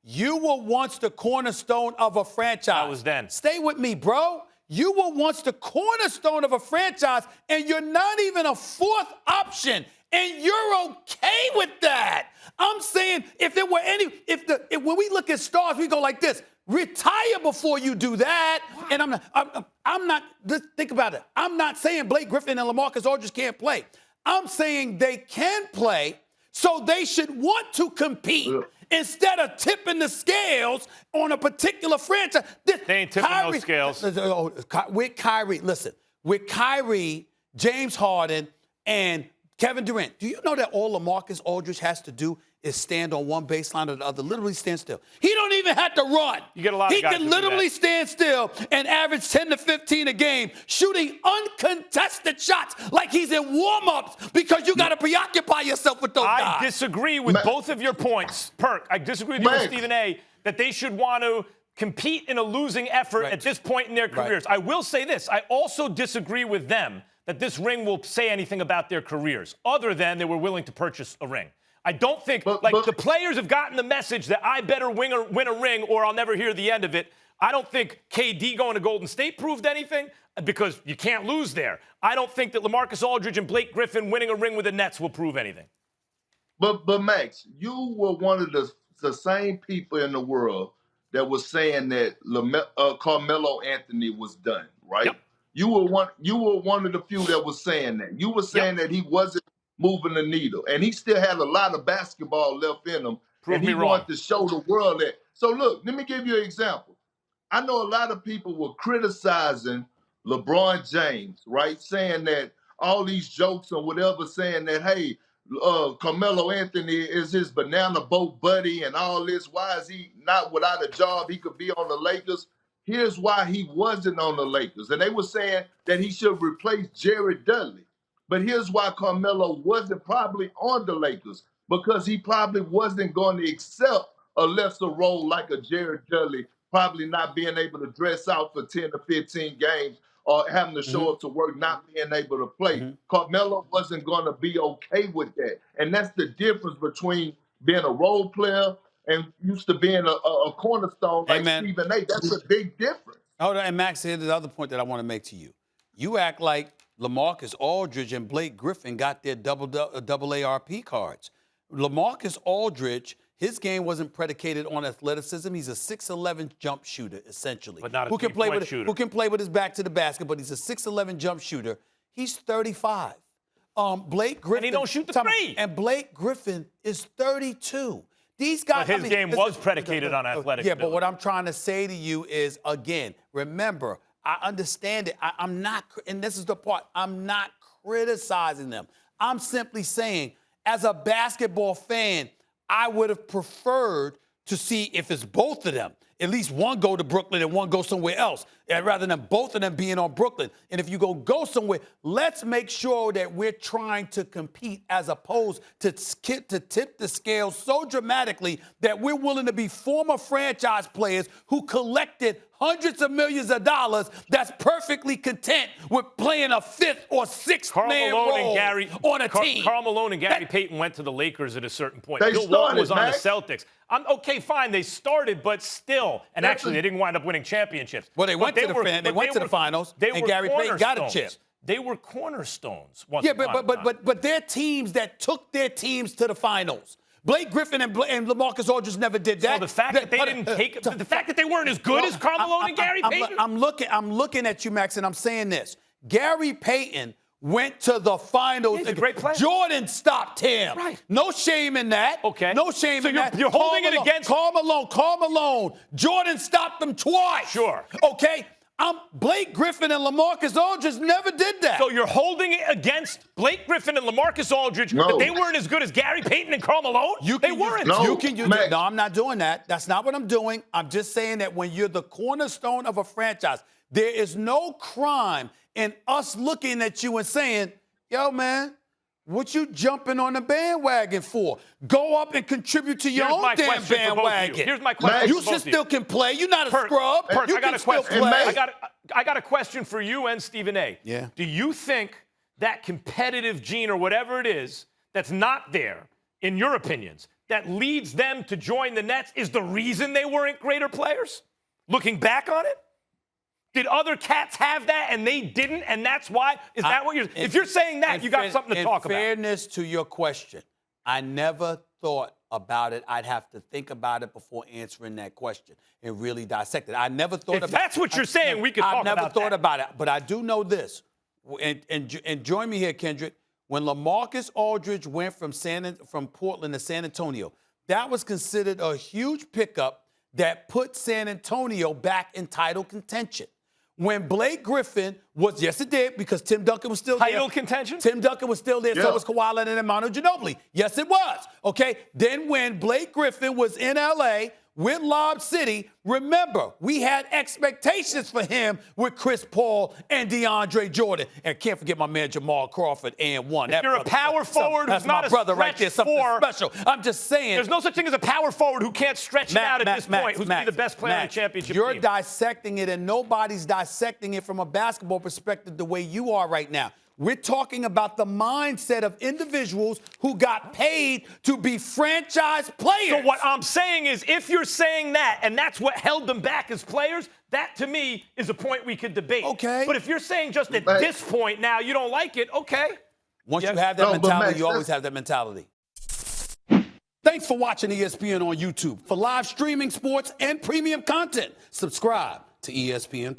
You were once the cornerstone of a franchise. I was then. Stay with me, bro. You were once the cornerstone of a franchise, and you're not even a fourth option, and you're okay with that. I'm saying when we look at stars, we go like this: retire before you do that. Wow. And I'm not. Just think about it. I'm not saying Blake Griffin and LaMarcus Aldridge can't play. I'm saying they can play, so they should want to compete. Yeah. Instead of tipping the scales on a particular franchise. They ain't tipping those scales. With Kyrie, listen, with Kyrie, James Harden, and Kevin Durant, do you know that all LaMarcus Aldridge has to do is stand on one baseline or the other, literally stand still? He don't even have to run. You get a lot of guys He can literally stand still and average 10 to 15 a game, shooting uncontested shots like he's in warm-ups because you got to preoccupy yourself with those guys. I disagree with both of your points, Perk. I disagree with you and Stephen A. that they should want to compete in a losing effort at this point in their careers. I will say this. I also disagree with them that this ring will say anything about their careers other than they were willing to purchase a ring. I don't think, the players have gotten the message that I better win a ring or I'll never hear the end of it. I don't think KD going to Golden State proved anything because you can't lose there. I don't think that LaMarcus Aldridge and Blake Griffin winning a ring with the Nets will prove anything. But Max, you were one of the same people in the world that was saying that Carmelo Anthony was done, right? Yep. You were one of the few that was saying that. You were saying that he wasn't moving the needle, and he still had a lot of basketball left in him. Prove me he wrong. wanted to show the world that. So look, let me give you an example. I know a lot of people were criticizing LeBron James, right? Saying that all these jokes or whatever, saying that, hey, Carmelo Anthony is his banana boat buddy and all this. Why is he not without a job? He could be on the Lakers. Here's why he wasn't on the Lakers. And they were saying that he should replace Jared Dudley. But here's why Carmelo wasn't probably on the Lakers, because he probably wasn't going to accept a lesser role like a Jared Dudley, probably not being able to dress out for 10 to 15 games or having to show up to work, not being able to play. Carmelo wasn't going to be okay with that. And that's the difference between being a role player and used to being a cornerstone like Stephen A. That's a big difference. Hold on, and Max, here's the other point that I want to make to you. You act like LaMarcus Aldridge and Blake Griffin got their double ARP cards. LaMarcus Aldridge, his game wasn't predicated on athleticism. He's a 6'11" jump shooter, essentially. But not a who can play with shooter. Who can play with his back to the basket, but he's a 6'11" jump shooter. He's 35. Blake Griffin. And he don't shoot the three. And Blake Griffin is 32. These guys. But his game was predicated on athletic Yeah, ability. but what I'm trying to say to you is, again, remember, I understand it. I'm not, and this is the part, I'm not criticizing them. I'm simply saying, as a basketball fan, I would have preferred to see if it's both of them. At least one go to Brooklyn and one go somewhere else, rather than both of them being on Brooklyn. And if you go somewhere, let's make sure that we're trying to compete as opposed to tip the scale so dramatically that we're willing to be former franchise players who collected hundreds of millions of dollars that's perfectly content with playing a fifth or sixth man role on a team. Karl Malone and Gary Payton went to the Lakers at a certain point. They Bill Walton was started, on the Celtics. Okay, fine, they started, but still. And actually, they didn't wind up winning championships. Well, they went to the finals, and Gary Payton got a chip. They were cornerstones. But they're teams that took their teams to the finals. Blake Griffin and LaMarcus Aldridge never did that. So the fact that they didn't take, the fact that they weren't as good as Karl Malone and Gary Payton. I'm looking at you, Max, and I'm saying this: Gary Payton went to the finals. He's a great player. Jordan stopped him. Right. No shame in that. Okay. No shame in that. You're holding it against Karl Malone. Jordan stopped them twice. Sure. Okay. Blake Griffin and LaMarcus Aldridge never did that. So you're holding it against Blake Griffin and LaMarcus Aldridge that they weren't as good as Gary Payton and Karl Malone? They weren't. No, I'm not doing that. That's not what I'm doing. I'm just saying that when you're the cornerstone of a franchise, there is no crime in us looking at you and saying, yo, man, what you jumping on the bandwagon for? Go up and contribute to your own damn bandwagon. Here's my question. You still can play. You're not a scrub. Perk, You I got can a still question. play. I got a question for you and Stephen A. Yeah. Do you think that competitive gene or whatever it is that's not there, in your opinions, that leads them to join the Nets is the reason they weren't greater players? Looking back on it? Did other cats have that and they didn't, and that's why? Is that what you're... If you're saying that, you got something to talk about. In fairness to your question, I never thought about it. I'd have to think about it before answering that question and really dissect it. I never thought about it. If that's what you're saying, we could talk about that. I never thought about it, but I do know this. And join me here, Kendrick. When LaMarcus Aldridge went from Portland to San Antonio, that was considered a huge pickup that put San Antonio back in title contention. When Blake Griffin was, yes, it did, because Tim Duncan was still there. Title contention? Tim Duncan was still there, so was Kawhi Leonard and Manu Ginobili. Yes, it was. Okay? Then when Blake Griffin was in L.A. with Lob City, remember, we had expectations for him with Chris Paul and DeAndre Jordan. And can't forget my man Jamal Crawford and one. If you're a power forward who's not a brother right there, something special. I'm just saying. There's no such thing as a power forward who can't stretch it out at this point, who's going to be the best player on the championship team. You're dissecting it, and nobody's dissecting it from a basketball perspective the way you are right now. We're talking about the mindset of individuals who got paid to be franchise players. So what I'm saying is, if you're saying that, and that's what held them back as players, that to me is a point we could debate. Okay. But if you're saying just at this point now you don't like it, okay. Once you have that mentality, you always have that mentality. Thanks for watching ESPN on YouTube. For live streaming, sports, and premium content, subscribe to ESPN+.